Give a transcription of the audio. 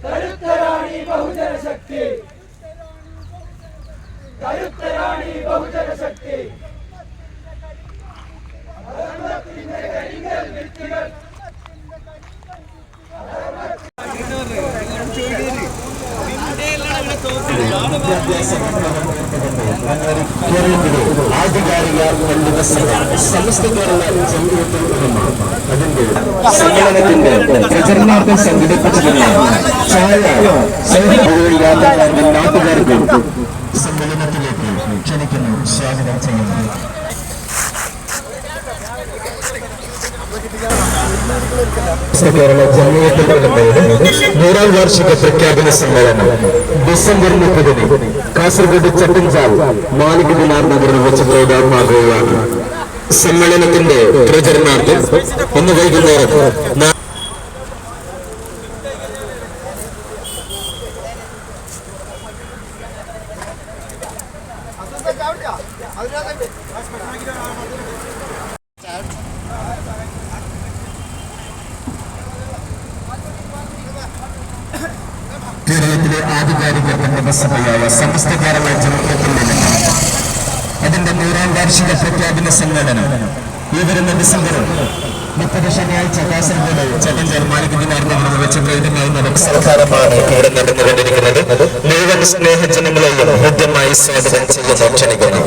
കരുത്തരാണി ബഹുജന ശക്തി കരുത്തരാണി ബഹുജന ശക്തി ആധികാരിക പണ്ഡിത സഭ സമസ്ത കേരള ജംഇയ്യത്തുൽ ഉലമ അതിന്റെ സമ്മേളനത്തിന്റെ പ്രചരണാർത്ഥം സംഘടിപ്പിച്ചിട്ടുള്ള നാട്ടുകാർക്ക് സമ്മേളനത്തിലേക്ക് ക്ഷണിക്കുന്നു, സ്വാഗതം ചെയ്യുന്നു. കേരള ജംഇയ്യത്തുൽ ഉലമയുടെ 100ാം വാർഷിക പ്രഖ്യാപന സമ്മേളനം ഡിസംബർ 30 കാസർഗോഡ് ചട്ടഞ്ചാൽ മാലിക് ദിനാർ നഗറിൽ വെച്ച് പ്രഖ്യാപനമാകുകയാണ്. സമ്മേളനത്തിന്റെ പ്രചരണാർത്ഥം ഇന്ന് വൈകുന്നേരം കേരളത്തിലെ ആധികാരിക പണ്ഡിത സഭയായ സമസ്ത കേരള ജംഇയ്യത്തുൽ ഉലമ അതിന്റെ 100ാം വാർഷിക പ്രഖ്യാപന സമ്മേളനം ഈ വരുന്ന ഡിസംബർ 30 ശനിയാഴ്ച കാസർഗോഡ് ചട്ടഞ്ചാൽ മാലിക് ദിനാർ നഗറിൽ വെച്ച് നടക്കുന്ന സൽക്കാരമാണ് ഇവിടെ നടന്നുകൊണ്ടിരിക്കുന്നത്. മുഴുവൻ സ്നേഹജനങ്ങളെയും ഹൃദ്യമായി സ്വാഗതം ചെയ്യുന്നു, ക്ഷണിക്കുന്നു.